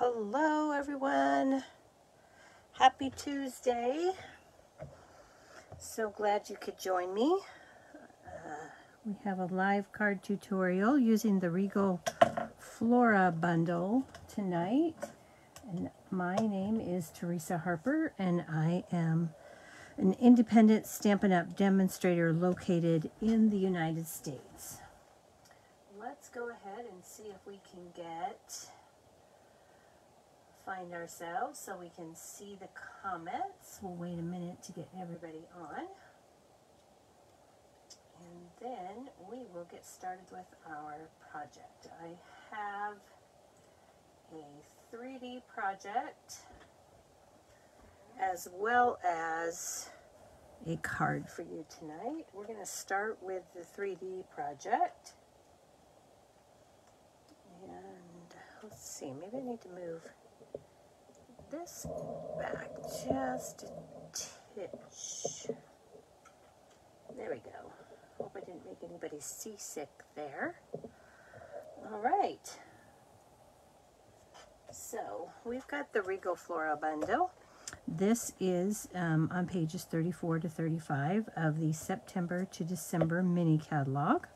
Hello everyone, happy Tuesday. So glad you could join me. We have a live card tutorial using the Regal Flora bundle tonight. And my name is Teresa Harper and I am an independent Stampin' Up! Demonstrator located in the United States. Let's go ahead and see if we can find ourselves so we can see the comments. We'll wait a minute to get everybody on. And then we will get started with our project. I have a 3D project as well as a card for you tonight. We're going to start with the 3D project. And let's see, maybe I need to move this back just a titch. There we go. Hope I didn't make anybody seasick there. All right. So we've got the Regal Flora bundle. This is on pages 34 to 35 of the September to December mini catalog.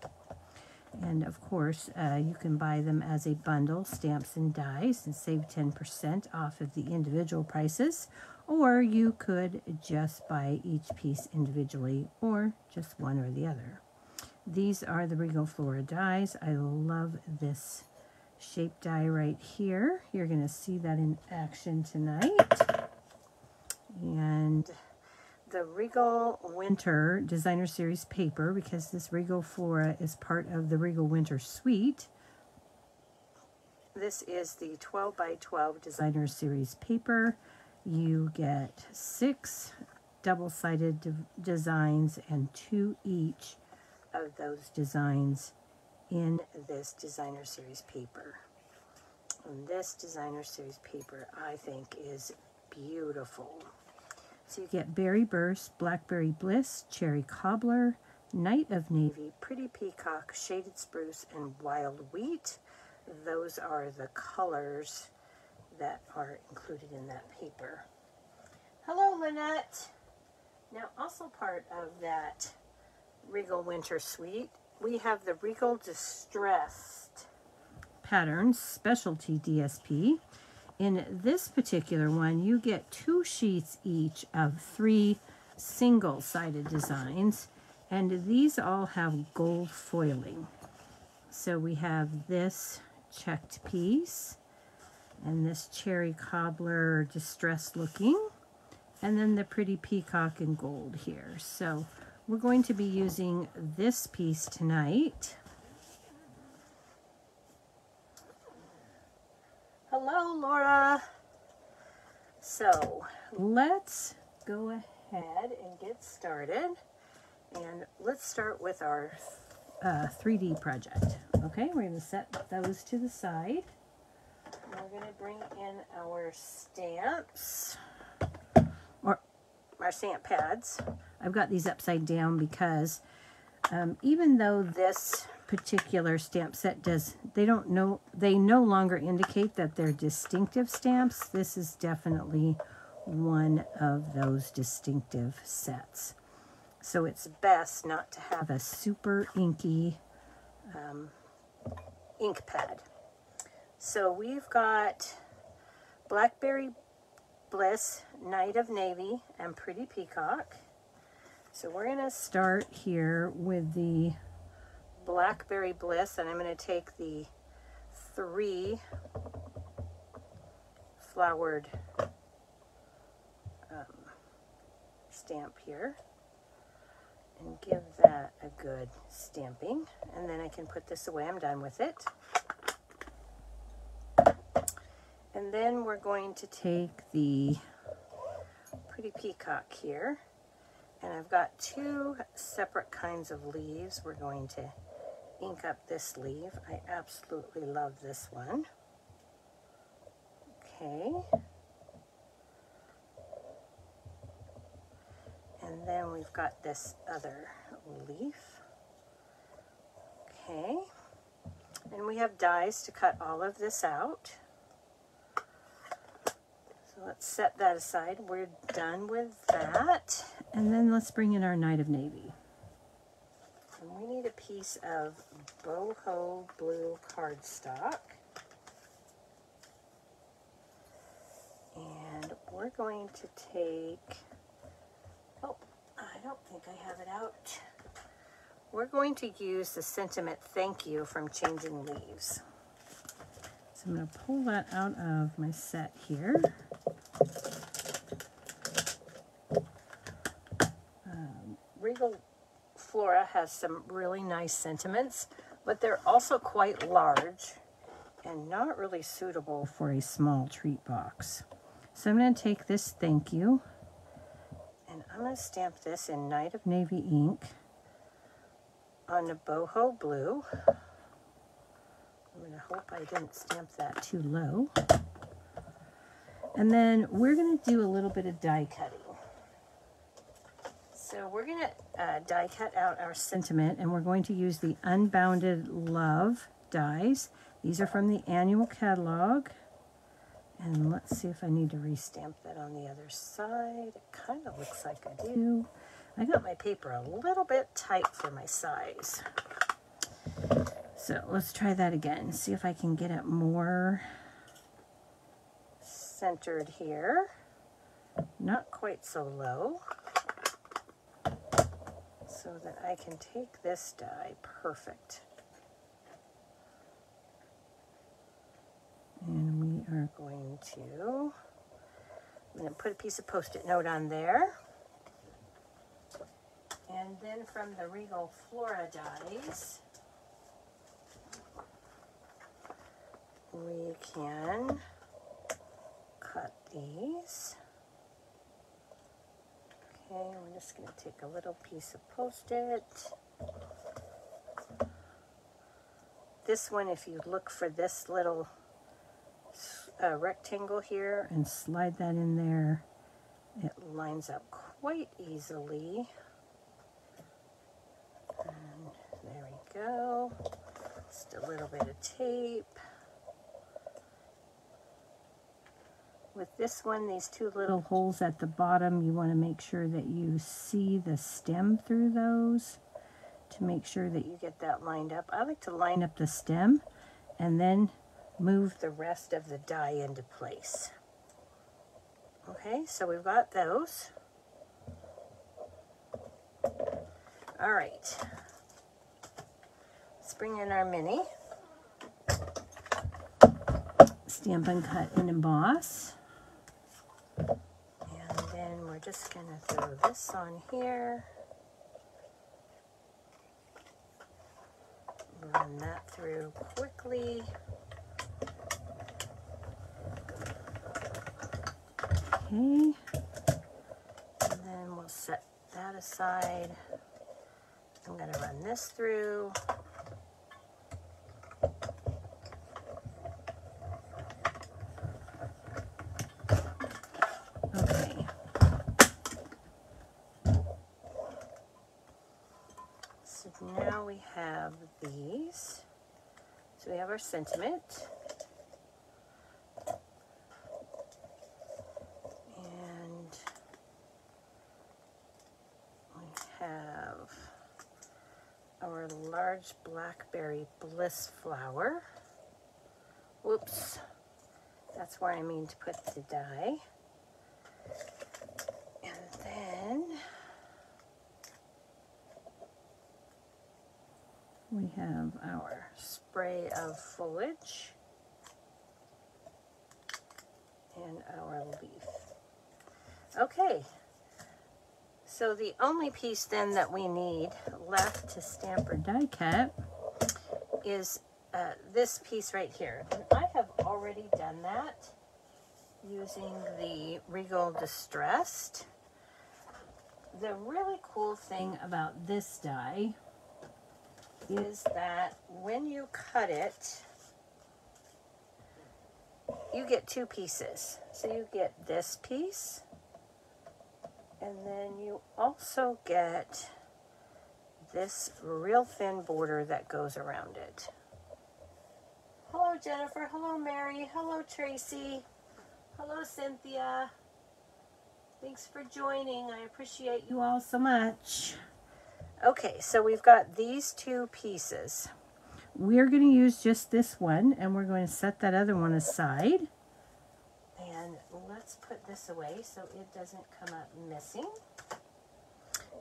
And of course, you can buy them as a bundle, stamps and dies, and save 10% off of the individual prices. Or you could just buy each piece individually, or just one or the other. These are the Regal Flora dies. I love this shape die right here. You're going to see that in action tonight. And the Regal Winter Designer Series paper, because this Regal Flora is part of the Regal Winter Suite. This is the 12 by 12 Designer Series paper. You get 6 double-sided designs and 2 each of those designs in this Designer Series paper. And this Designer Series paper, I think, is beautiful. So you get Berry Burst, Blackberry Bliss, Cherry Cobbler, Night of Navy, Pretty Peacock, Shaded Spruce, and Wild Wheat. Those are the colors that are included in that paper. Hello, Lynette. Now, also part of that Regal Winter Suite, we have the Regal Distressed Patterns Specialty DSP. In this particular one, you get 2 sheets each of 3 single-sided designs, and these all have gold foiling. So we have this checked piece, and this Cherry Cobbler distressed looking, and then the Pretty Peacock in gold here. So we're going to be using this piece tonight. Hello, Laura. So let's go ahead and get started. And let's start with our 3D project. Okay, we're going to set those to the side. We're going to bring in our stamps, or our stamp pads. I've got these upside down because even though this particular stamp set they no longer indicate that they're distinctive stamps, this is definitely one of those distinctive sets. So it's best not to have a super inky ink pad. So we've got Blackberry Bliss, Night of Navy, and Pretty Peacock. So we're going to start here with the Blackberry Bliss, and I'm going to take the 3 flowered stamp here and give that a good stamping, and then I can put this away. I'm done with it. And then we're going to take the Pretty Peacock here, and I've got 2 separate kinds of leaves. We're going to ink up this leaf. I absolutely love this one. Okay. And then we've got this other leaf. Okay. And we have dies to cut all of this out. let's set that aside. We're done with that. And then let's bring in our Night of Navy. And we need a piece of boho blue cardstock. And we're going to take, oh, I don't think I have it out. We're going to use the sentiment Thank You from Changing Leaves. So I'm going to pull that out of my set here. Regal Flora has some really nice sentiments, but they're also quite large and not really suitable for a small treat box. So I'm going to take this Thank You, and I'm going to stamp this in Night of Navy ink on the boho blue. I'm going to hope I didn't stamp that too low. And then we're going to do a little bit of die cutting. So we're going to die cut out our sentiment, and we're going to use the Unbounded Love dies. These are from the annual catalog. And let's see if I need to restamp that on the other side. It kind of looks like I do. I got my paper a little bit tight for my size. So let's try that again. See if I can get it more centered here. Not quite so low. So that I can take this die. Perfect. And we are going to, I'm going to put a piece of Post-it note on there. And then from the Regal Flora dies, we can cut these. Okay, we're just going to take a little piece of Post-it. This one, if you look for this little rectangle here and slide that in there, it lines up quite easily. And there we go. Just a little bit of tape. With this one, these two little holes at the bottom, you want to make sure that you see the stem through those to make sure that you get that lined up. I like to line up the stem and then move the rest of the die into place. Okay, so we've got those. All right. Let's bring in our mini. Stampin' Cut and Emboss. And then we're just going to throw this on here. Run that through quickly. Okay. And then we'll set that aside. I'm going to run this through. Okay. So now we have these. So we have our sentiment. And we have our large blackberry bliss flower. Whoops. That's where I mean to put the die. And then we have our spray of foliage and our leaf. Okay, so the only piece then that we need left to stamp or die cut is this piece right here. And I have already done that using the Regal Distressed. The really cool thing about this die is that when you cut it, you get two pieces. So you get this piece, and then you also get this real thin border that goes around it. Hello, Jennifer. Hello, Mary. Hello, Tracy. Hello, Cynthia. Thanks for joining. I appreciate you all so much. Okay, so we've got these two pieces. We're going to use just this one, and we're going to set that other one aside. And let's put this away so it doesn't come up missing.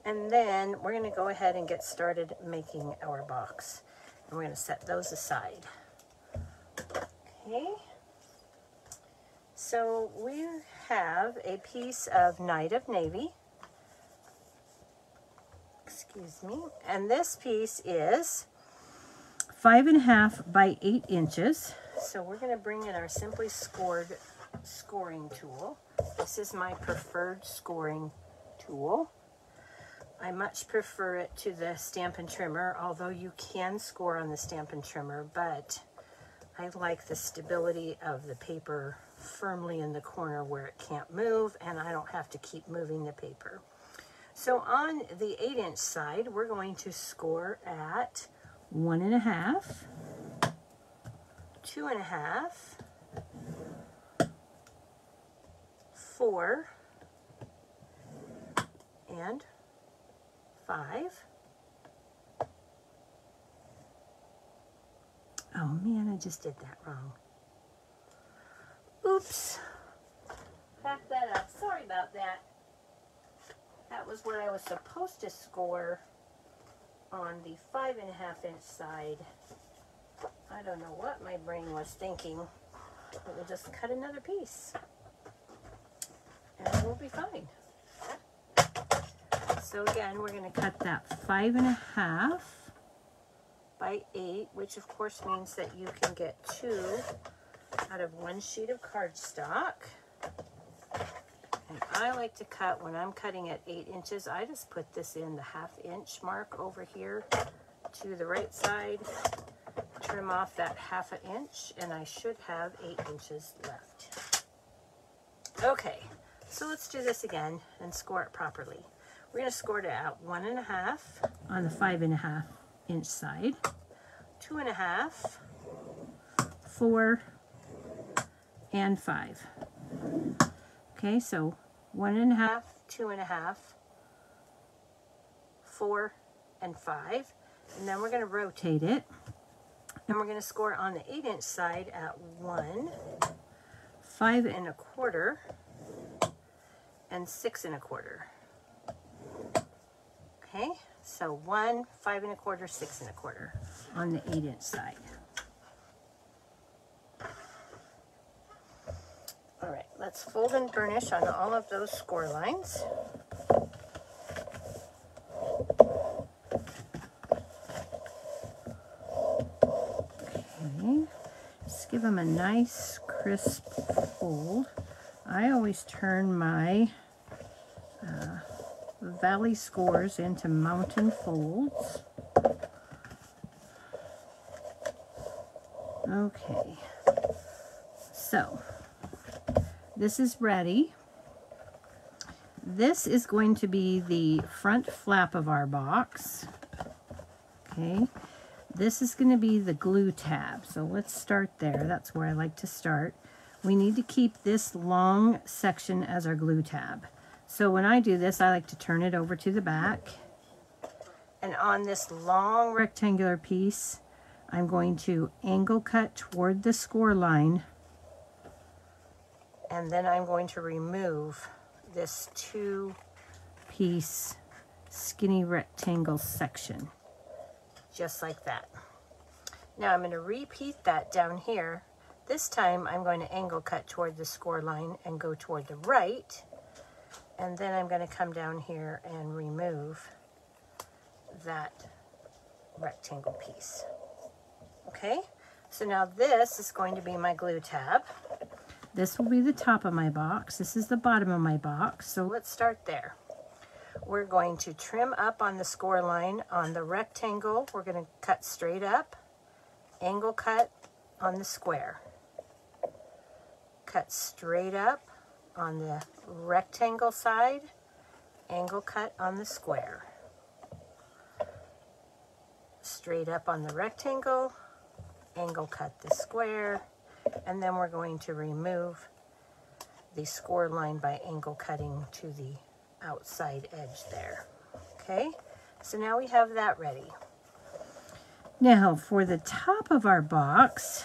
And then we're going to go ahead and get started making our box. And we're going to set those aside. Okay. So we have a piece of Night of Navy. Excuse me. And this piece is 5.5 by 8 inches. So we're going to bring in our Simply Scored scoring tool. This is my preferred scoring tool. I much prefer it to the Stampin' Trimmer, although you can score on the Stampin' Trimmer, but I like the stability of the paper firmly in the corner where it can't move, and I don't have to keep moving the paper. So on the 8-inch side, we're going to score at 1.5, 2.5, 4, and 5. Oh man, I just did that wrong. Oops. Back that up. Sorry about that. That was where I was supposed to score on the 5.5-inch side. I don't know what my brain was thinking. But we'll just cut another piece. And we'll be fine. So again, we're going to cut that 5.5 by 8, which of course means that you can get 2 out of 1 sheet of cardstock. And I like to cut, when I'm cutting at 8 inches, I just put this in the 1/2 inch mark over here to the right side, trim off that 1/2 inch, and I should have 8 inches left. Okay, so let's do this again and score it properly. We're going to score it at 1.5 on the 5.5-inch side, 2.5, 4, and 5. Okay, so 1.5, 2.5, 4, and 5. And then we're going to rotate it. And we're going to score on the 8-inch side at 1, 5 1/4, and 6 1/4. Okay, so 1, 5 1/4, 6 1/4 on the 8-inch side. All right, let's fold and burnish on all of those score lines. Okay, just give them a nice crisp fold. I always turn my valley scores into mountain folds. Okay, so this is ready. This is going to be the front flap of our box. Okay, this is going to be the glue tab. So let's start there. That's where I like to start. We need to keep this long section as our glue tab. So when I do this, I like to turn it over to the back. And on this long rectangular piece, I'm going to angle cut toward the score line. And then I'm going to remove this 2-piece skinny rectangle section. Just like that. Now I'm going to repeat that down here. This time I'm going to angle cut toward the score line and go toward the right. And then I'm going to come down here and remove that rectangle piece. Okay, so now this is going to be my glue tab. This will be the top of my box. This is the bottom of my box. So let's start there. We're going to trim up on the score line on the rectangle. We're going to cut straight up, angle cut on the square. Cut straight up on the rectangle side, angle cut on the square. Straight up on the rectangle, angle cut the square, and then we're going to remove the score line by angle cutting to the outside edge there. Okay, so now we have that ready. Now for the top of our box,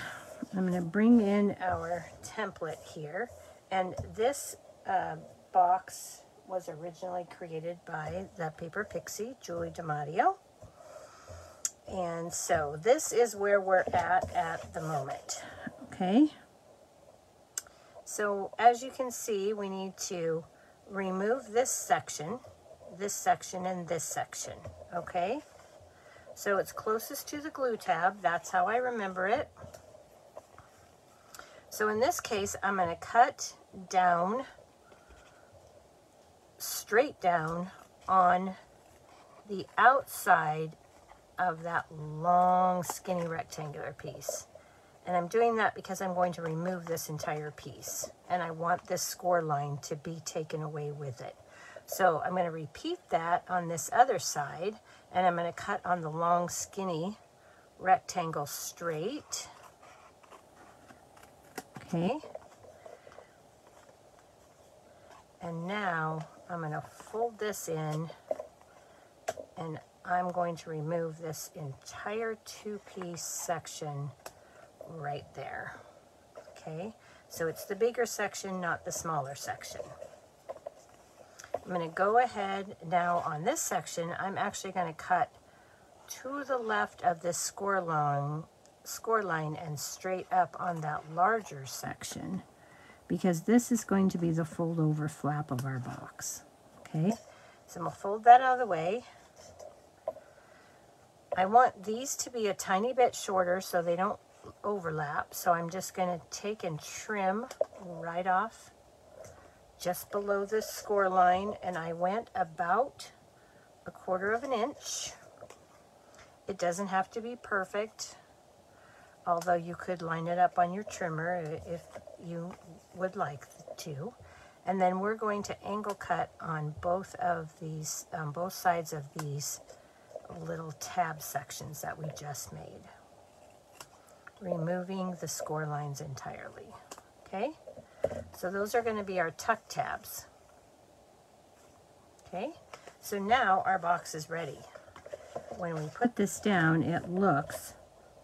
I'm going to bring in our template here, and this box was originally created by the paper pixie, Julie DiMatteo. And so this is where we're at the moment. Okay. So as you can see, we need to remove this section, and this section. Okay. So it's closest to the glue tab. That's how I remember it. So in this case, I'm going to cut down, straight down on the outside of that long skinny rectangular piece. And I'm doing that because I'm going to remove this entire piece, and I want this score line to be taken away with it. So I'm going to repeat that on this other side, and I'm going to cut on the long skinny rectangle straight. Okay. And now I'm going to fold this in, and I'm going to remove this entire two-piece section right there. Okay, so it's the bigger section, not the smaller section. I'm going to go ahead now on this section. I'm actually going to cut to the left of this score line and straight up on that larger section, because this is going to be the fold over flap of our box. Okay, so I'm going to fold that out of the way. I want these to be a tiny bit shorter so they don't overlap, so I'm just going to take and trim right off just below this score line, and I went about 1/4 inch. It doesn't have to be perfect, although you could line it up on your trimmer if you would like to. And then we're going to angle cut on both of these, both sides of these little tab sections that we just made, removing the score lines entirely. Okay, so those are going to be our tuck tabs. Okay, so now our box is ready. When we put this down, it looks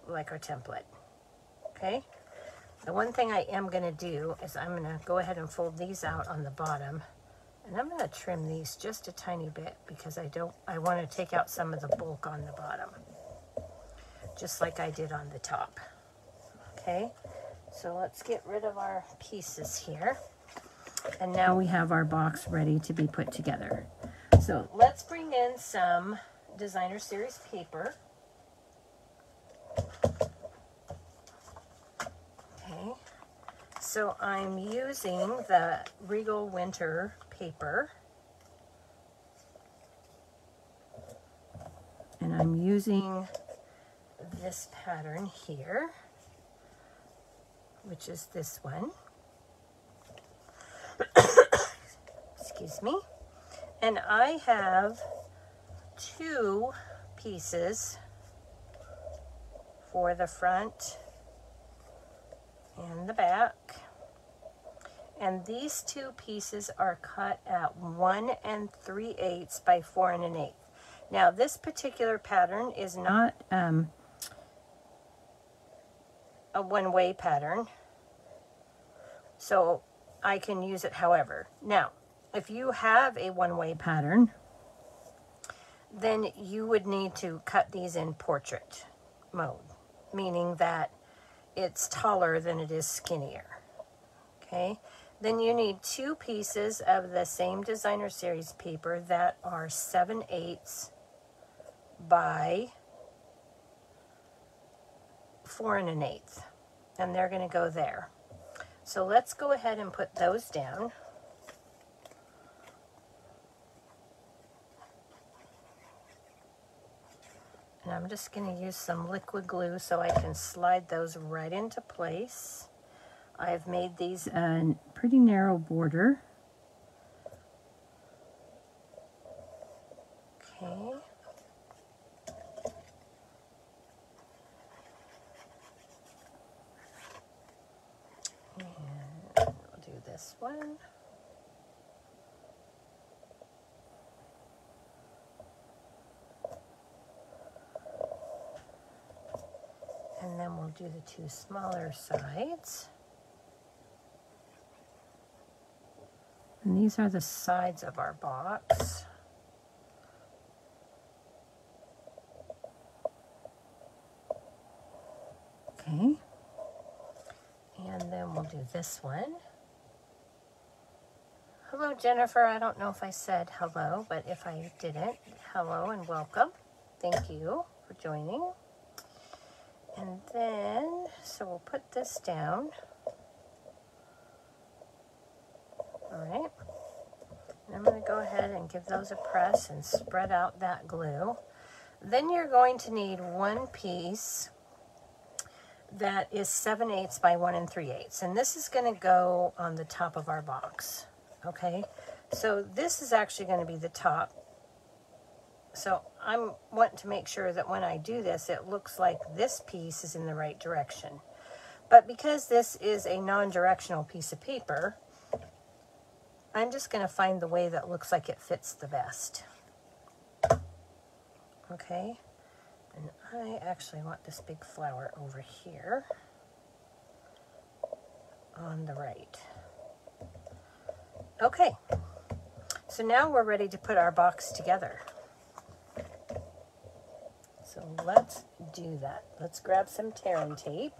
like our template. Okay, the one thing I am going to do is I'm going to go ahead and fold these out on the bottom, and I'm going to trim these just a tiny bit because I want to take out some of the bulk on the bottom, just like I did on the top. Okay, so let's get rid of our pieces here. And now we have our box ready to be put together. So let's bring in some designer series paper. Okay, so I'm using the Regal Winter paper, and I'm using this pattern here, which is this one. Excuse me. And I have 2 pieces for the front and the back. And these 2 pieces are cut at 1 3/8 by 4 1/8. Now this particular pattern is not a one-way pattern, so I can use it however. Now, if you have a one-way pattern, then you would need to cut these in portrait mode, meaning that it's taller than it is skinnier. Okay, then you need 2 pieces of the same designer series paper that are 7/8 by 4 1/8, and they're going to go there. So let's go ahead and put those down. And I'm just going to use some liquid glue so I can slide those right into place. I've made these a pretty narrow border. Okay. And we'll do this one. And then we'll do the two smaller sides. And these are the sides of our box. Okay. And then we'll do this one. Hello, Jennifer. I don't know if I said hello, but if I didn't, hello and welcome. Thank you for joining. And then, so we'll put this down. All right. And I'm going to go ahead and give those a press and spread out that glue. Then you're going to need one piece that is 7/8 by 1 3/8. And this is going to go on the top of our box. Okay. So this is actually going to be the top. So I'm wanting to make sure that when I do this, it looks like this piece is in the right direction. But because this is a non-directional piece of paper, I'm just going to find the way that looks like it fits the best. Okay. And I actually want this big flower over here on the right. Okay. So now we're ready to put our box together. So let's do that. Let's grab some tearing tape.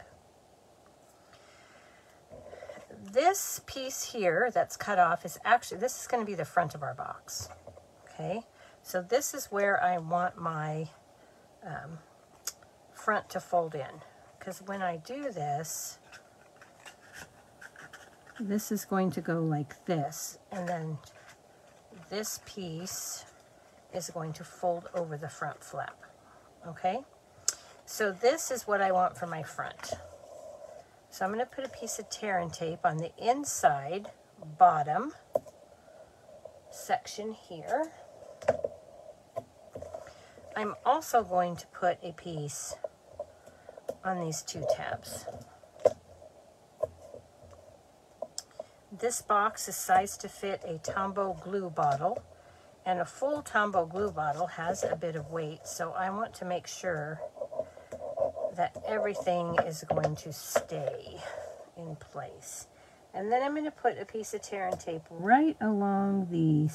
This piece here that's cut off is actually, this is going to be the front of our box. Okay, so this is where I want my front to fold in. Because when I do this, this is going to go like this. And then this piece is going to fold over the front flap. Okay, so this is what I want for my front. So I'm going to put a piece of tearing tape on the inside bottom section here. I'm also going to put a piece on these two tabs. This box is sized to fit a Tombow glue bottle. And a full Tombow glue bottle has a bit of weight, so I want to make sure that everything is going to stay in place. And then I'm going to put a piece of tearing tape right along the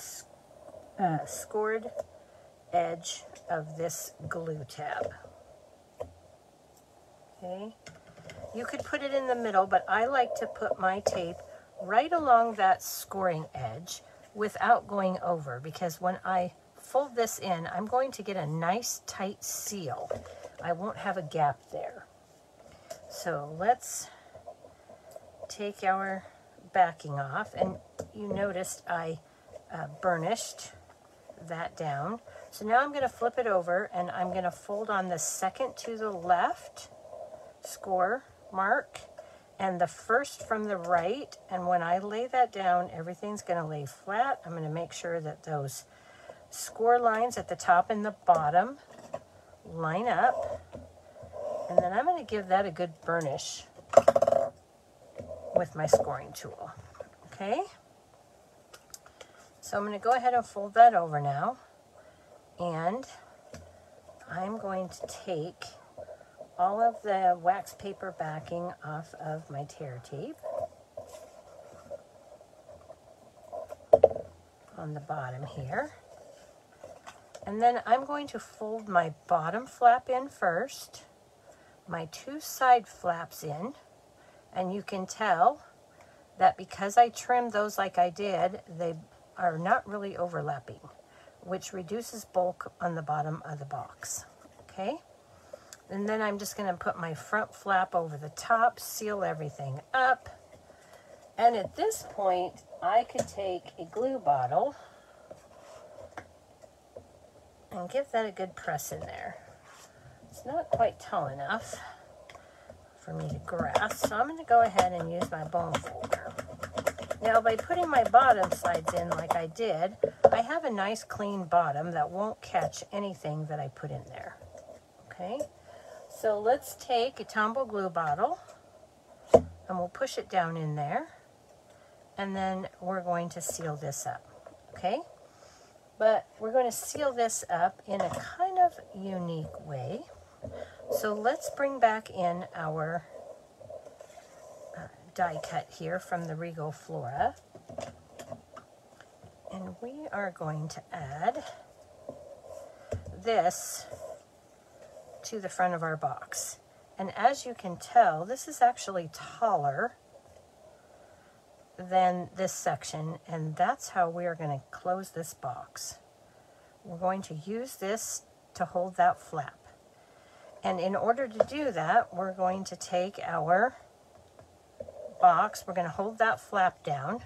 scored edge of this glue tab. Okay, you could put it in the middle, but I like to put my tape right along that scoring edge without going over, because when I fold this in, I'm going to get a nice tight seal. I won't have a gap there. So let's take our backing off, and you noticed I burnished that down. So now I'm going to flip it over, and I'm going to fold on the second to the left score mark and the first from the right, and when I lay that down, everything's going to lay flat. I'm going to make sure that those score lines at the top and the bottom line up, and then I'm going to give that a good burnish with my scoring tool. Okay, so I'm going to go ahead and fold that over now, and I'm going to take all of the wax paper backing off of my tear tape on the bottom here. And then I'm going to fold my bottom flap in first, my two side flaps in, and you can tell that because I trimmed those like I did, they are not really overlapping, which reduces bulk on the bottom of the box. Okay? And then I'm just going to put my front flap over the top, seal everything up. And at this point, I could take a glue bottle and give that a good press in there. It's not quite tall enough for me to grasp, so I'm going to go ahead and use my bone folder. Now, by putting my bottom sides in like I did, I have a nice clean bottom that won't catch anything that I put in there. Okay? So let's take a Tombow glue bottle, and we'll push it down in there. and then we're going to seal this up, okay? But we're going to seal this up in a kind of unique way. So let's bring back in our die cut here from the Regal Flora. And we are going to add this to the front of our box. And as you can tell, this is actually taller than this section, and that's how we are going to close this box. We're going to use this to hold that flap. And in order to do that, we're going to take our box, we're going to hold that flap down,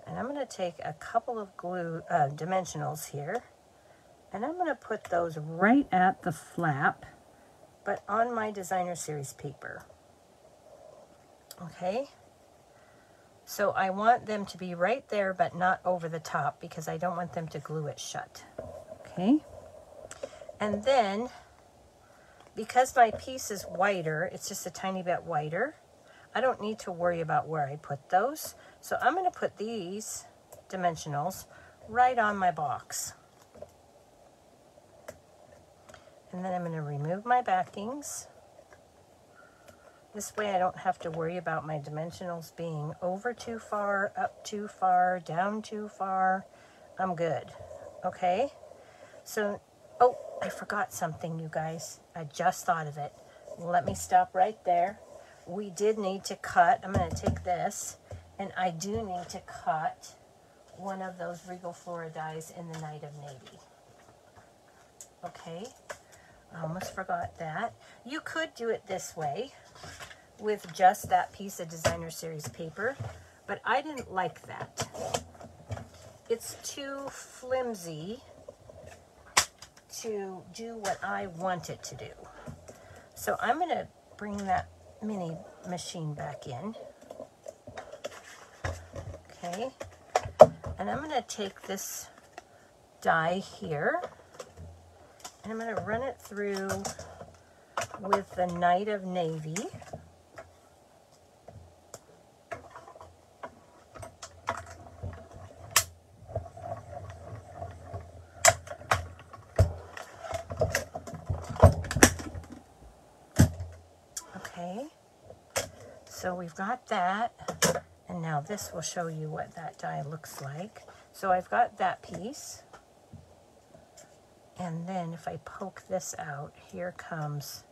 and I'm going to take a couple of dimensionals here, and I'm going to put those right at the flap, but on my designer series paper. Okay, so I want them to be right there, but not over the top, because I don't want them to glue it shut. Okay, and then because my piece is wider, it's just a tiny bit wider, I don't need to worry about where I put those. So I'm going to put these dimensionals right on my box. And then I'm going to remove my backings. This way I don't have to worry about my dimensionals being over too far, up too far, down too far. I'm good. Okay? So, oh, I forgot something, you guys. I just thought of it. Let me stop right there. We did need to cut. I'm going to take this, and I do need to cut one of those Regal Flora dies in the Night of Navy. Okay? I almost forgot that. You could do it this way with just that piece of designer series paper, but I didn't like that. It's too flimsy to do what I want it to do. So I'm going to bring that mini machine back in. Okay, and I'm going to take this die here, and I'm going to run it through with the Night of Navy. Okay, so we've got that, and now this will show you what that die looks like. So I've got that piece, and then if I poke this out, here comes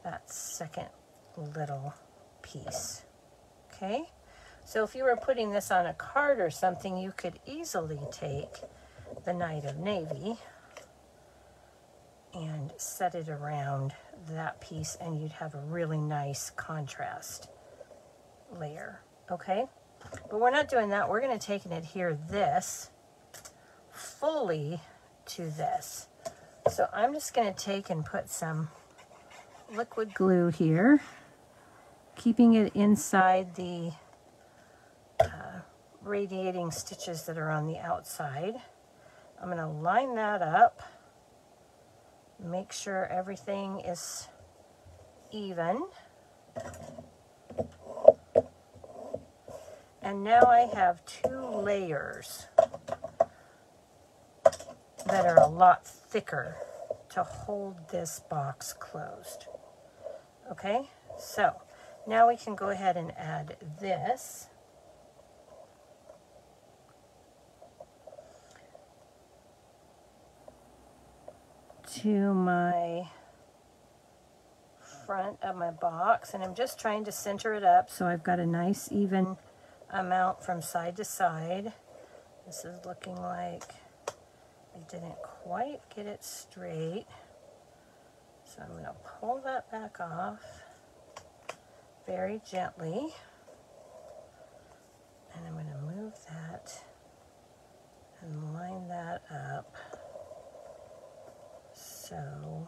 that second little piece. Okay, so if you were putting this on a card or something, you could easily take the Night of Navy and set it around that piece, and you'd have a really nice contrast layer. Okay, but we're not doing that. We're going to take and adhere this fully to this. So I'm just going to take and put some liquid glue here, keeping it inside the radiating stitches that are on the outside. I'm going to line that up, make sure everything is even. And now I have 2 layers that are a lot thicker to hold this box closed. Okay, so now we can go ahead and add this. To my front of my box, and I'm just trying to center it up so I've got a nice even amount from side to side. This is looking like I didn't quite get it straight, so I'm going to pull that back off very gently, and I'm going to move that and line that up so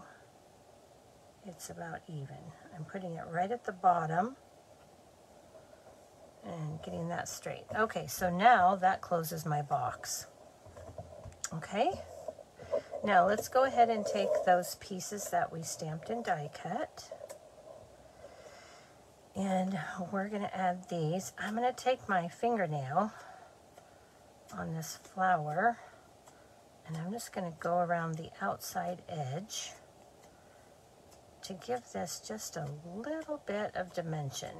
it's about even. I'm putting it right at the bottom and getting that straight. Okay, so now that closes my box. Okay, now let's go ahead and take those pieces that we stamped and die cut, And we're going to add these. I'm going to take my fingernail on this flower, and I'm just going to go around the outside edge to give this just a little bit of dimension.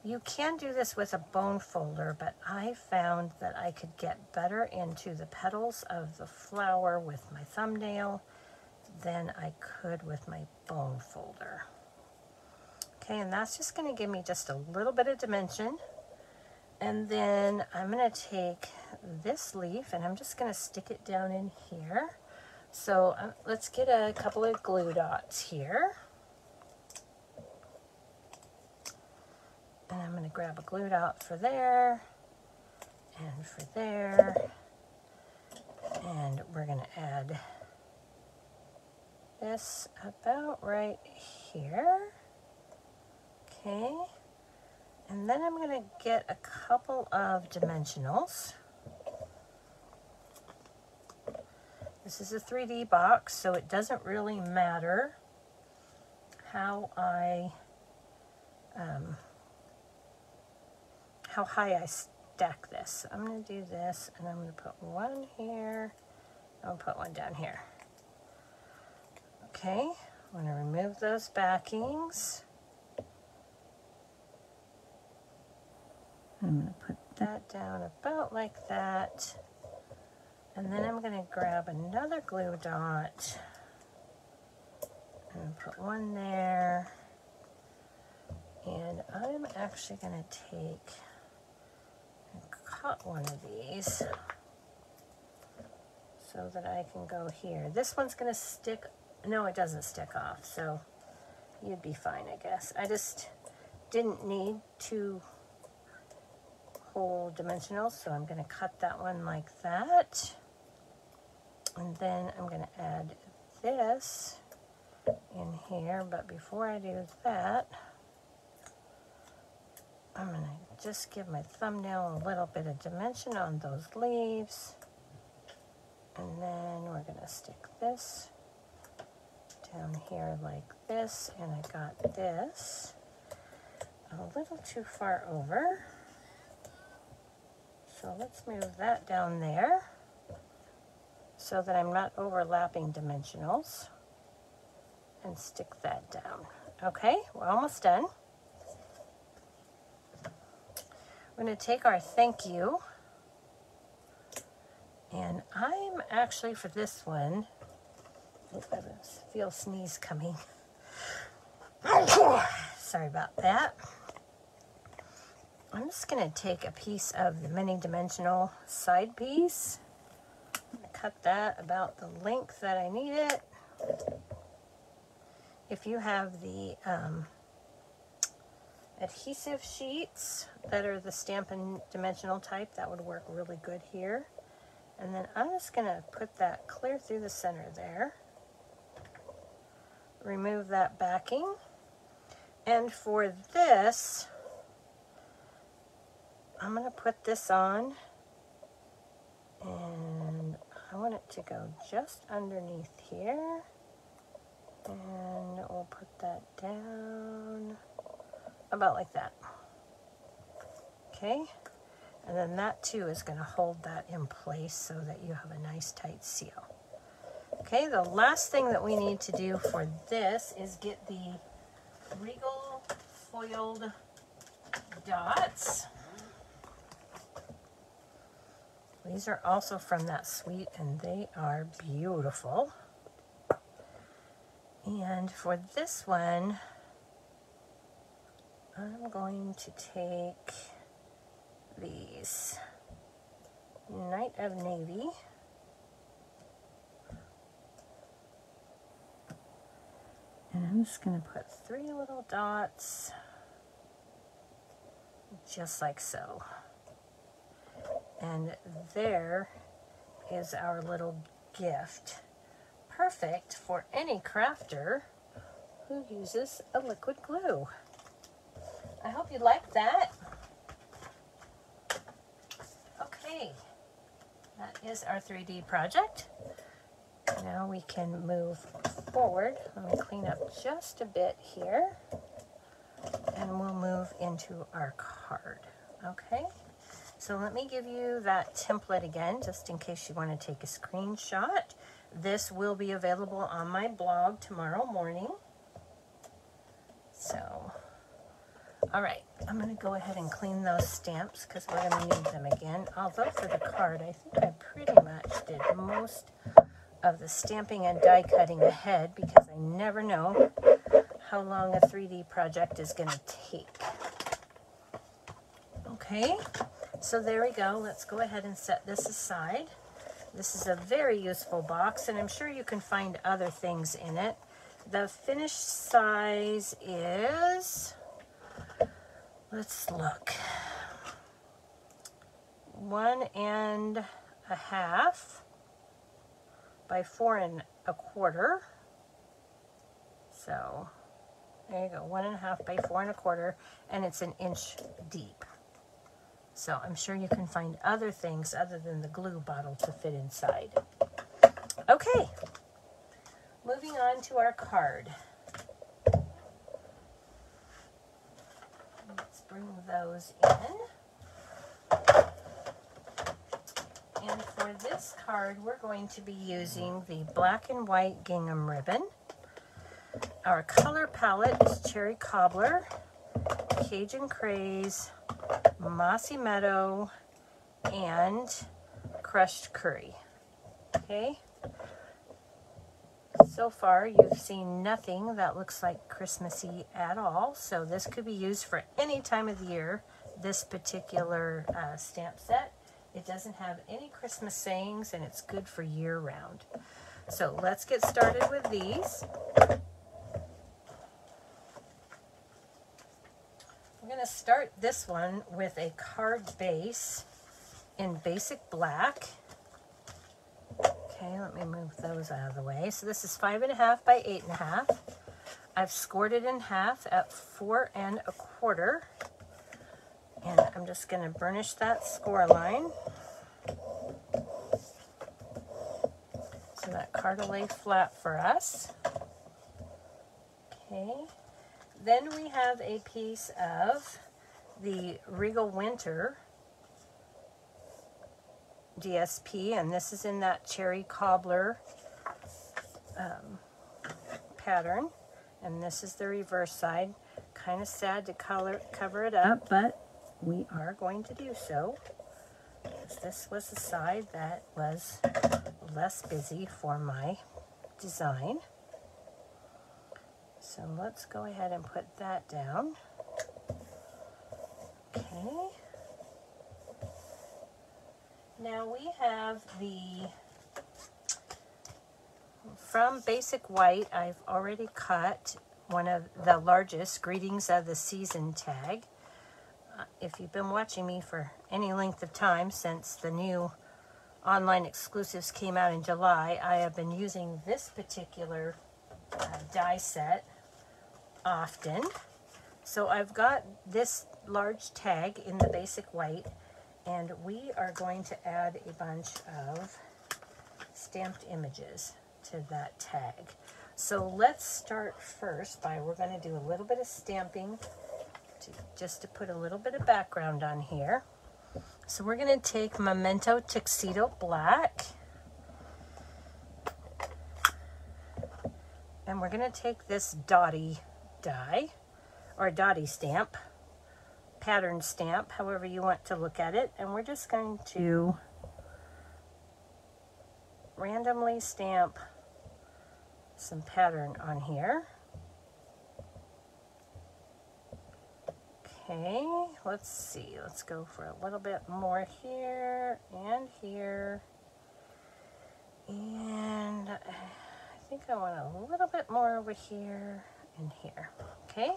You can do this with a bone folder, but I found that I could get better into the petals of the flower with my thumbnail than I could with my bone folder. Okay, and that's just going to give me just a little bit of dimension. And then I'm going to take this leaf and I'm just going to stick it down in here. So let's get a couple of glue dots here. And I'm going to grab a glue dot for there and for there. And we're going to add this about right here. Okay. And then I'm going to get a couple of dimensionals. This is a 3D box, so it doesn't really matter how high I stack this. I'm going to do this, and I'm going to put one here. I'll put one down here. Okay, I'm going to remove those backings. I'm going to put that down about like that. And then I'm going to grab another glue dot and put one there. And I'm actually going to take and cut one of these so that I can go here. This one's going to stick. No, it doesn't stick off, so you'd be fine, I guess. I just didn't need to whole dimensionals, so I'm going to cut that one like that. And then I'm going to add this in here, but before I do that, I'm going to just give my thumbnail a little bit of dimension on those leaves. And then we're going to stick this down here like this, and I got this a little too far over. So let's move that down there so that I'm not overlapping dimensionals, and stick that down. Okay, we're almost done. We're going to take our thank you, and I'm actually, for this one, I feel a sneeze coming. Sorry about that. I'm just going to take a piece of the mini dimensional side piece. I'm going to cut that about the length that I need it. If you have the adhesive sheets that are the Stampin' dimensional type, that would work really good here. And then I'm just going to put that clear through the center there. Remove that backing. And for this, I'm going to put this on, and I want it to go just underneath here, and we'll put that down about like that. Okay, and then that too is going to hold that in place so that you have a nice tight seal. Okay, the last thing that we need to do for this is get the Regal foiled dots. These are also from that suite, and they are beautiful. And for this one, I'm going to take these Night of Navy. And I'm just going to put 3 little dots, just like so. And there is our little gift. Perfect for any crafter who uses a liquid glue. I hope you liked that. Okay, that is our 3D project. Now we can move forward. Let me clean up just a bit here. and we'll move into our card. Okay, so let me give you that template again, just in case you want to take a screenshot. This will be available on my blog tomorrow morning. So, all right, I'm going to go ahead and clean those stamps because we're going to need them again. Although for the card, I think I pretty much did most of the stamping and die cutting ahead because I never know how long a 3D project is going to take. Okay, so there we go. Let's go ahead and set this aside. This is a very useful box, and I'm sure you can find other things in it. The finished size is, let's look, 1.5 by 4 1/4. So there you go, 1.5 by 4 1/4, and it's 1 inch deep. So I'm sure you can find other things other than the glue bottle to fit inside. Okay, moving on to our card. Let's bring those in. And for this card, we're going to be using the black and white gingham ribbon. Our color palette is Cherry Cobbler, Cajun Craze, Mossy Meadow, and Crushed Curry. Okay, so far you've seen nothing that looks like Christmassy at all, so this could be used for any time of the year. This particular stamp set, it doesn't have any Christmas sayings, and it's good for year-round. So let's get started with these. We're going to start this one with a card base in basic black. Okay, let me move those out of the way. So this is 5.5 by 8.5. I've scored it in half at 4 1/4. And I'm just going to burnish that score line so that card will lay flat for us. Okay. Then we have a piece of the Regal Winter DSP, and this is in that Cherry Cobbler pattern, and this is the reverse side. Kind of sad to cover it up, but we are going to do so. This was the side that was less busy for my design. So let's go ahead and put that down. Okay. Now we have from Basic White, I've already cut one of the largest Greetings of the Season tag. If you've been watching me for any length of time since the new online exclusives came out in July, I have been using this particular die set often. So I've got this large tag in the Basic White, and we are going to add a bunch of stamped images to that tag. So let's start first by, we're going to do a little bit of stamping just to put a little bit of background on here. So we're going to take Memento Tuxedo Black, and we're going to take this Dottie die, or Dottie stamp, pattern stamp, however you want to look at it, and we're just going to randomly stamp some pattern on here. Okay, let's see, let's go for a little bit more here and here, and I think I want a little bit more over here and here. Okay,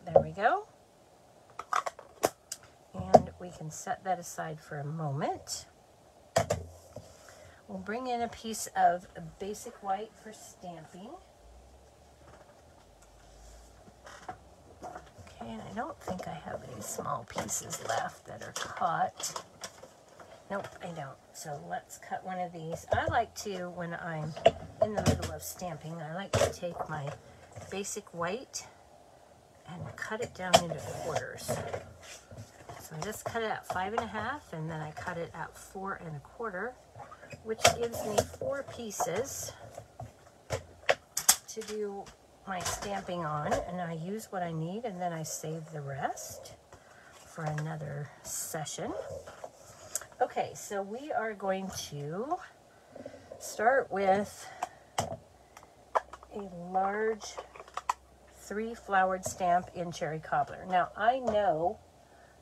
there we go. And we can set that aside for a moment. We'll bring in a piece of Basic White for stamping. Okay, and I don't think I have any small pieces left that are cut. Nope, I don't. So let's cut one of these. I like to, when I'm in the middle of stamping, I like to take my Basic White and cut it down into quarters. So I just cut it at 5 1/2, and then I cut it at 4 1/4, which gives me 4 pieces to do my stamping on, and I use what I need, and then I save the rest for another session. Okay, so we are going to start with a large 3-flowered stamp in Cherry Cobbler. Now, I know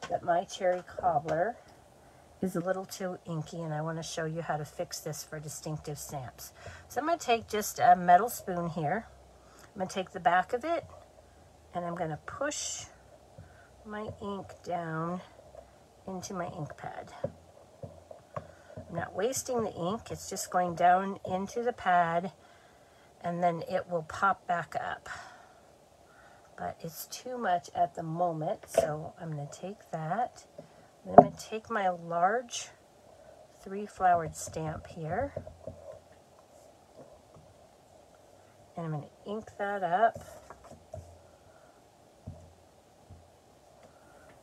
that my Cherry Cobbler is a little too inky, and I want to show you how to fix this for distinctive stamps. So I'm going to take just a metal spoon here. I'm going to take the back of it, and I'm going to push my ink down into my ink pad. I'm not wasting the ink, it's just going down into the pad, and then it will pop back up. But it's too much at the moment, so I'm going to take that. I'm going to take my large 3-flowered stamp here, and I'm going to ink that up,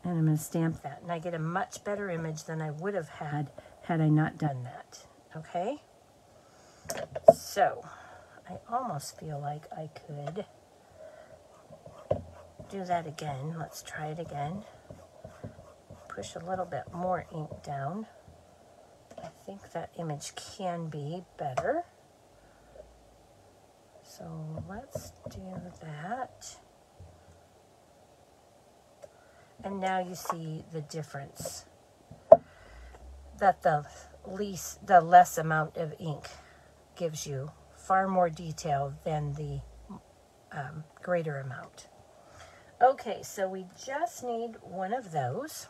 and I'm going to stamp that, and I get a much better image than I would have had I not done that. Okay, so I almost feel like I could do that again. Let's try it again. Push a little bit more ink down. I think that image can be better. So let's do that. And now you see the difference, that the less amount of ink gives you far more detail than the greater amount. Okay, so we just need one of those.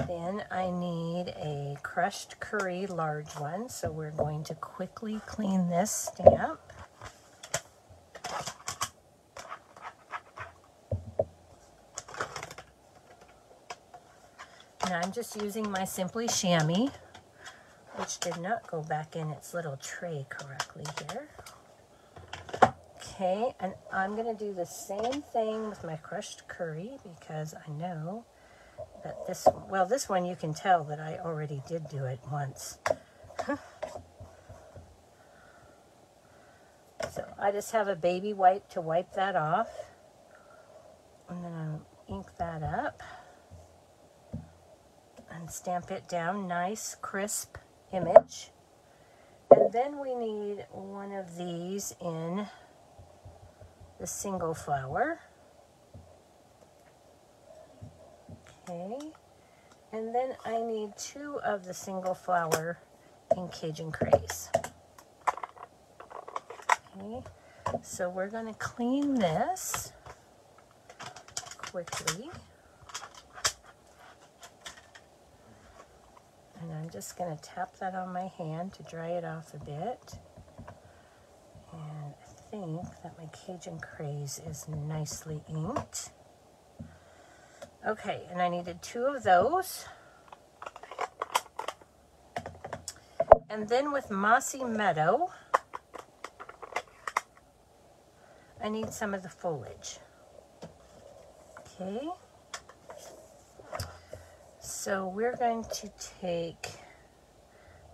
Then I need a crushed curry large one, so we're going to quickly clean this stamp. And I'm just using my Simply Chamois, which did not go back in its little tray correctly here. Okay, and I'm going to do the same thing with my crushed curry, because I know that this one you can tell that I already did do it once. So I just have a baby wipe to wipe that off, and then I'll ink that up and stamp it down. Nice crisp image. And then we need one of these in the single flower. Okay, and then I need 2 of the single flower in Cajun Craze. Okay, so we're going to clean this quickly. And I'm just going to tap that on my hand to dry it off a bit. And I think that my Cajun Craze is nicely inked. Okay, and I needed 2 of those. And then with Mossy Meadow, I need some of the foliage. Okay. So we're going to take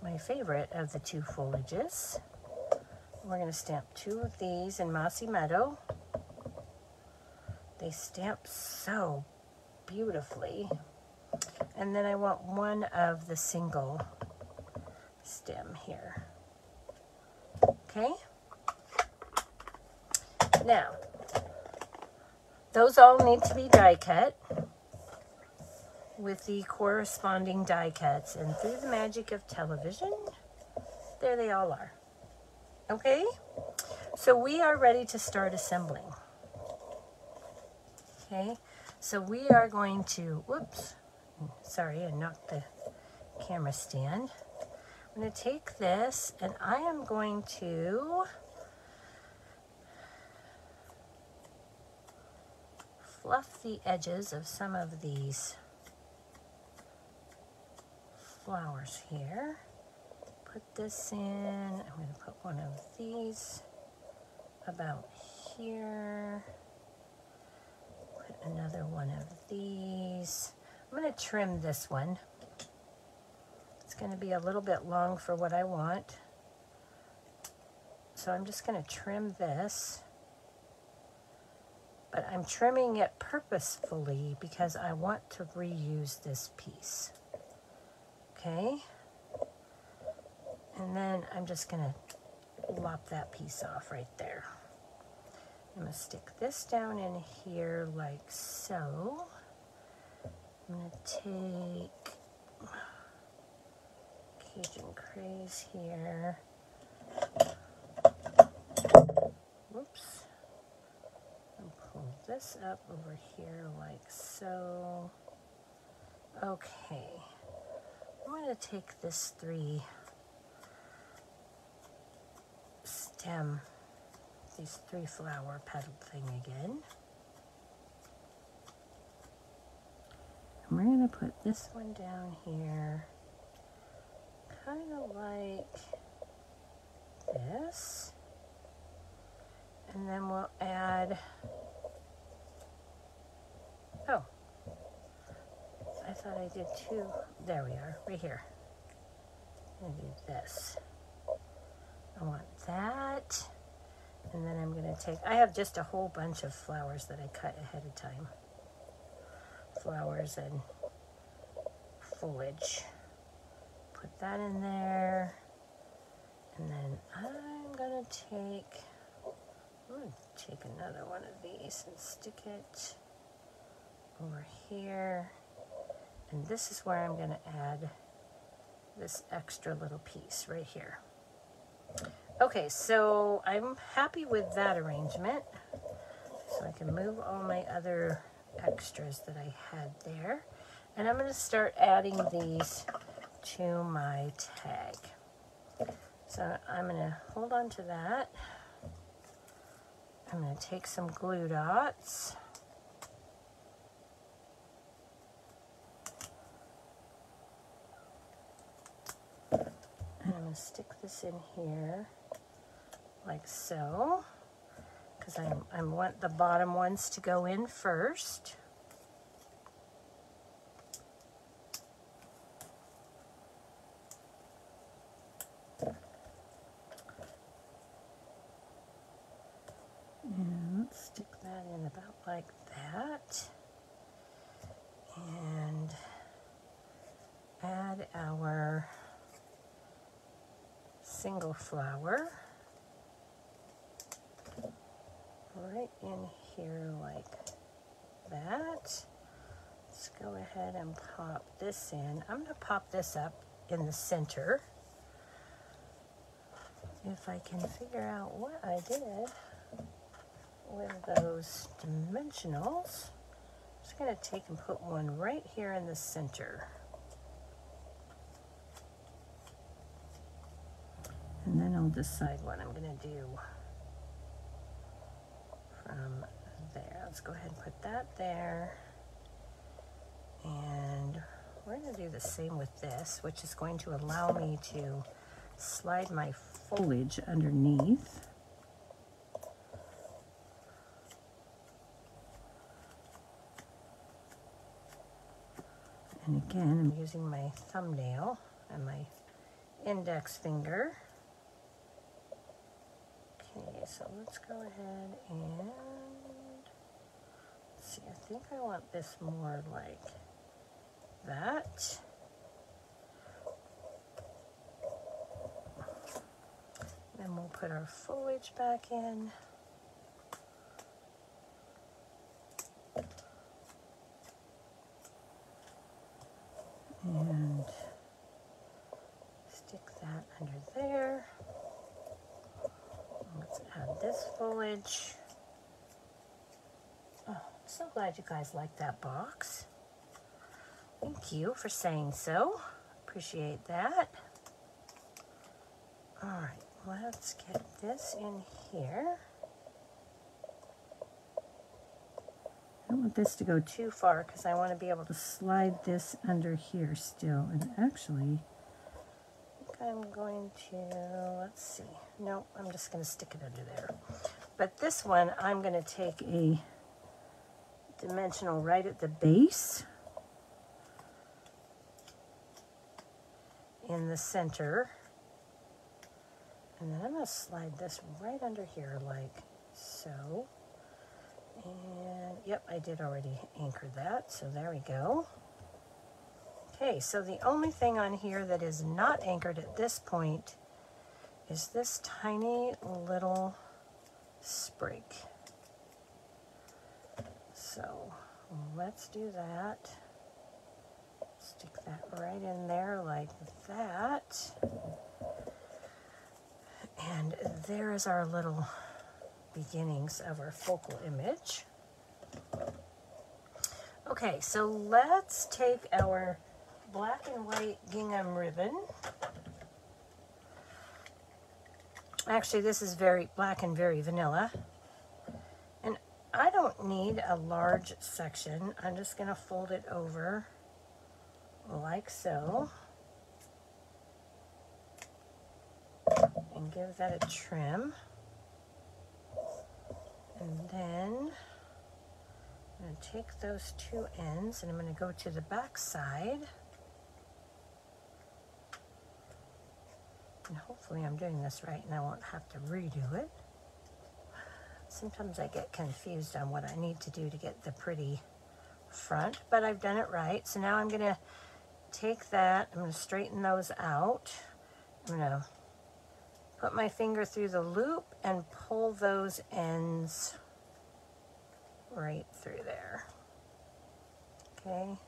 my favorite of the 2 foliages. We're going to stamp 2 of these in Mossy Meadow. They stamp so beautifully. And then I want 1 of the single stem here. Okay? Now, those all need to be die cut with the corresponding die cuts, and through the magic of television, there they all are. Okay? So we are ready to start assembling. Okay? So we are going to, whoops, sorry, I knocked the camera stand. I'm going to take this, and I am going to fluff the edges of some of these flowers here. Put this in. I'm going to put one of these about here. Put another one of these. I'm going to trim this one. It's going to be a little bit long for what I want. So I'm just going to trim this. But I'm trimming it purposefully because I want to reuse this piece. Okay? And then I'm just going to lop that piece off right there. I'm going to stick this down in here like so. I'm going to take Cajun Craze here. Whoops. And pull this up over here like so. Okay. I'm going to take this 3 stem, these 3 flower petal thing again. And we're going to put this one down here, kind of like this. And then we'll add, oh, I thought I did 2. There we are, right here. I'm going to do this. I want that. And then I'm going to take, I have just a whole bunch of flowers that I cut ahead of time. Flowers and foliage. Put that in there. And then I'm going to take another one of these and stick it over here. And this is where I'm going to add this extra little piece right here. Okay, so I'm happy with that arrangement. So I can move all my other extras that I had there. And I'm going to start adding these to my tag. So I'm going to hold on to that. I'm going to take some glue dots. And I'm going to stick this in here like so, because I want the bottom ones to go in first. And let's stick that in about like that. And add our single flower right in here like that. Let's go ahead and pop this in. I'm going to pop this up in the center. If I can figure out what I did with those dimensionals, I'm just going to take and put one right here in the center. And then I'll decide what I'm going to do from there. Let's go ahead and put that there. And we're going to do the same with this, which is going to allow me to slide my foliage underneath. And again, I'm using my thumbnail and my index finger. Okay, so let's go ahead and let's see, I think I want this more like that. Then we'll put our foliage back in. And stick that under there. Let's add this foliage. Oh, I'm so glad you guys like that box. Thank you for saying so. Appreciate that. All right, let's get this in here. I don't want this to go too far because I want to be able to slide this under here still. And actually, I think I'm going to, let's see. No, I'm just going to stick it under there. But this one, I'm going to take a dimensional right at the base in the center. And then I'm going to slide this right under here like so. And yep, I did already anchor that, so there we go. Okay, so the only thing on here that is not anchored at this point is this tiny little sprig. So let's do that. Stick that right in there like that. And there is our little beginnings of our focal image. Okay, so let's take our black and white gingham ribbon. Actually, this is very black and very vanilla. And I don't need a large section. I'm just going to fold it over like so. And give that a trim. And then I'm going to take those two ends and I'm going to go to the back side. And hopefully I'm doing this right and I won't have to redo it. Sometimes I get confused on what I need to do to get the pretty front, but I've done it right. So now I'm going to take that, I'm going to straighten those out. I'm going to put my finger through the loop and pull those ends right through there. Okay,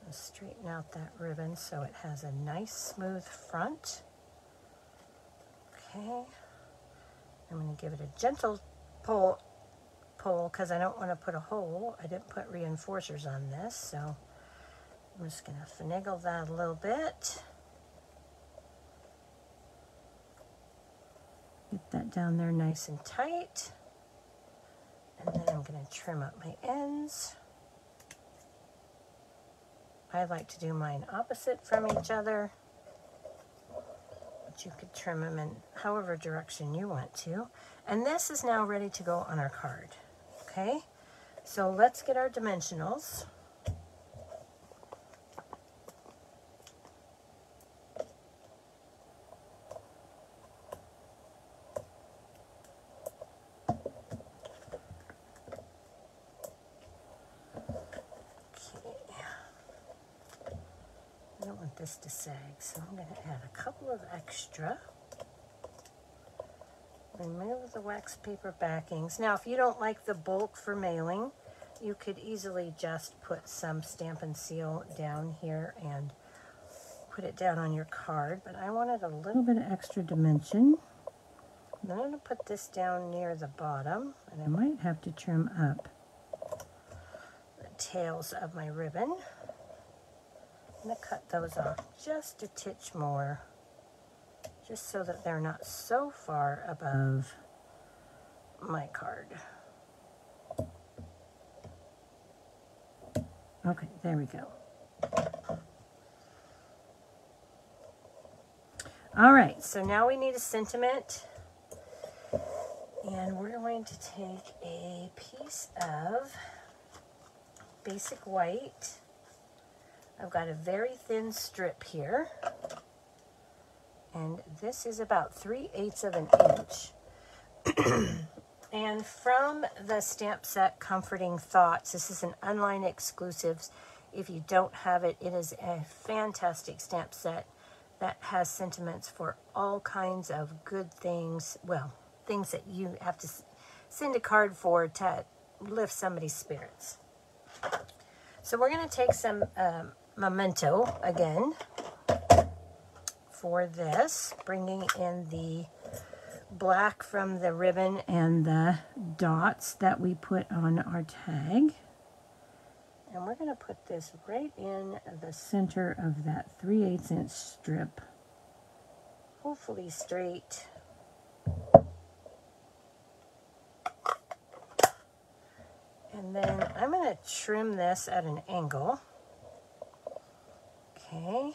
I'll straighten out that ribbon so it has a nice smooth front. Okay, I'm going to give it a gentle pull because I don't want to put a hole. I didn't put reinforcers on this, so I'm just going to finagle that a little bit. Get that down there nice and tight. And then I'm going to trim up my ends. I like to do mine opposite from each other. But you could trim them in however direction you want to. And this is now ready to go on our card. Okay, so let's get our dimensionals. I don't want this to sag, so I'm going to add a couple of extra. Remove the wax paper backings. Now, if you don't like the bulk for mailing, you could easily just put some Stampin' Seal down here and put it down on your card, but I wanted a little bit of extra dimension. Then I'm going to put this down near the bottom, and I might have to trim up the tails of my ribbon. I'm going to cut those off just a titch more, just so that they're not so far above my card. Okay, there we go. All right, so now we need a sentiment, and we're going to take a piece of basic white. I've got a very thin strip here, and this is about 3/8 of an inch. And from the stamp set Comforting Thoughts, this is an online exclusive. If you don't have it, it is a fantastic stamp set that has sentiments for all kinds of good things. Well, things that you have to send a card for to lift somebody's spirits. So we're going to take some memento again for this, bringing in the black from the ribbon and the dots that we put on our tag. And we're going to put this right in the center of that 3/8 inch strip, hopefully straight. And then I'm going to trim this at an angle. Okay,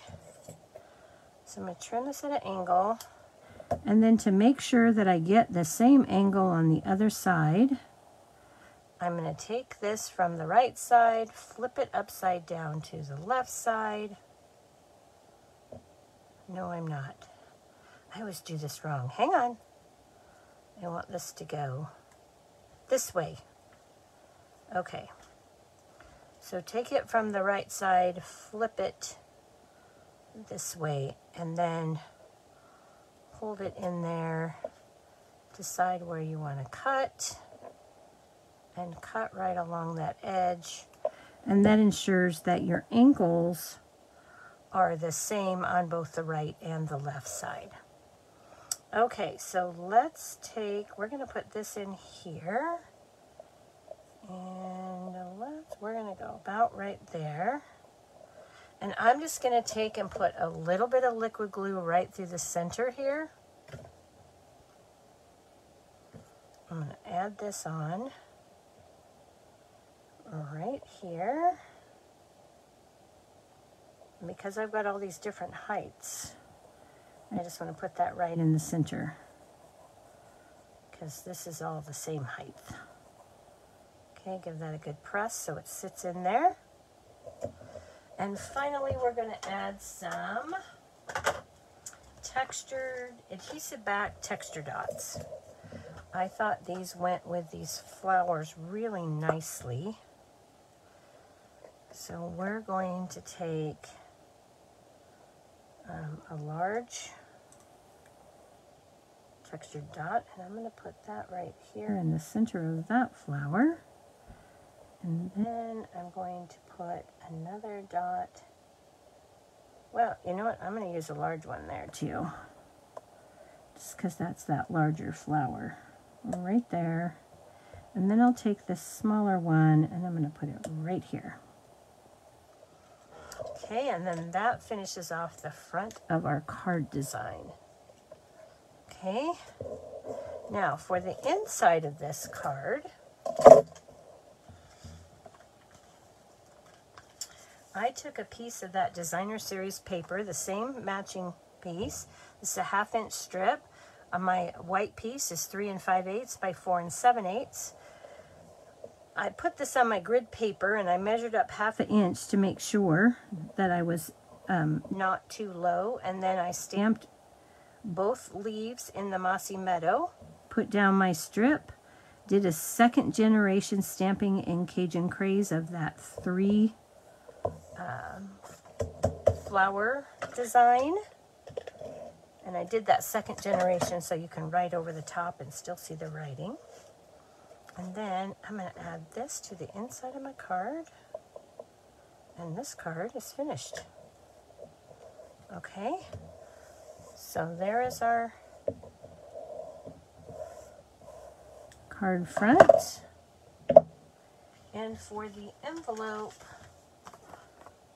so I'm going to trim this at an angle, And then to make sure that I get the same angle on the other side, I'm going to take this from the right side, flip it upside down to the left side. No, I'm not. I always do this wrong. Hang on. I want this to go this way. Okay. So take it from the right side, flip it this way, and then hold it in there. Decide where you want to cut, and cut right along that edge. And that ensures that your angles are the same on both the right and the left side. Okay, so let's take, we're going to put this in here. And we're going to go about right there. And I'm just going to take and put a little bit of liquid glue right through the center here. I'm going to add this on right here. And because I've got all these different heights, I just want to put that right in the center, because this is all the same height. Okay, give that a good press so it sits in there. And finally, we're going to add some textured, adhesive back texture dots. I thought these went with these flowers really nicely. So we're going to take a large textured dot, and I'm going to put that right here in the center of that flower. And then I'm going to put another dot. Well, you know what? I'm going to use a large one there too, just because that's that larger flower right there. And then I'll take this smaller one and I'm going to put it right here. Okay, and then that finishes off the front of our card design. Okay, now for the inside of this card, I took a piece of that designer series paper, the same matching piece. This is a 1/2 inch strip. My white piece is 3 5/8 by 4 7/8. I put this on my grid paper and I measured up 1/2 inch to make sure that I was not too low. And then I stamped both leaves in the mossy meadow, put down my strip, did a 2nd generation stamping in Cajun Craze of that 3 flower design. And I did that 2nd generation so you can write over the top and still see the writing. And then I'm going to add this to the inside of my card. And this card is finished. Okay. So there is our card front. And for the envelope,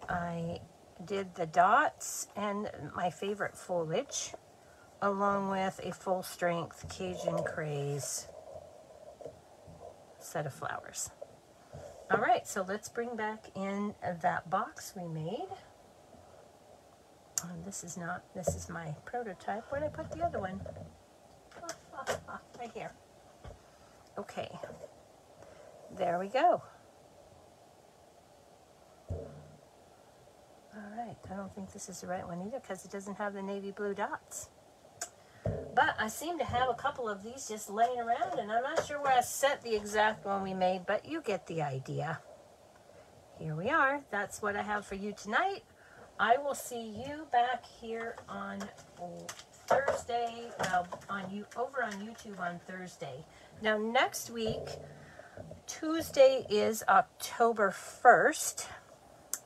I did the dots and my favorite foliage, along with a full strength Cajun Craze set of flowers. All right, so let's bring back in that box we made. This is my prototype. Where did I put the other one? Right here. Okay, there we go. All right, I don't think this is the right one either because it doesn't have the navy blue dots. But I seem to have a couple of these just laying around, and I'm not sure where I set the exact one we made, but you get the idea. Here we are. That's what I have for you tonight. I will see you back here on Thursday, over on YouTube on Thursday. Now next week, Tuesday is October 1st,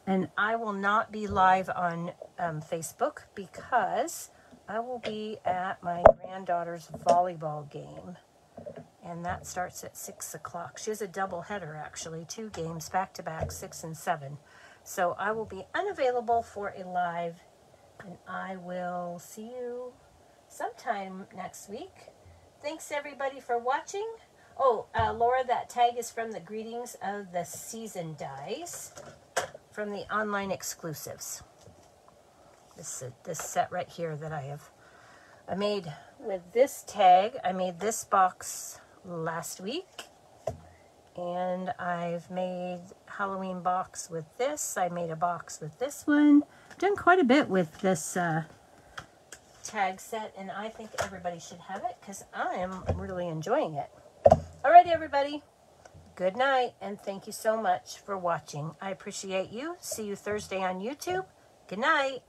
and I will not be live on Facebook because I will be at my granddaughter's volleyball game, and that starts at 6 o'clock. She has a double header, actually, 2 games back-to-back, 6 and 7. So I will be unavailable for a live, and I will see you sometime next week. Thanks, everybody, for watching. Oh, Laura, that tag is from the Greetings of the Season dies from the online exclusives. This set right here that I made with this tag. I made this box last week, and I've made Halloween box with this. I made a box with this one. I've done quite a bit with this tag set, and I think everybody should have it because I am really enjoying it. Alrighty, everybody. Good night, and thank you so much for watching. I appreciate you. See you Thursday on YouTube. Good night.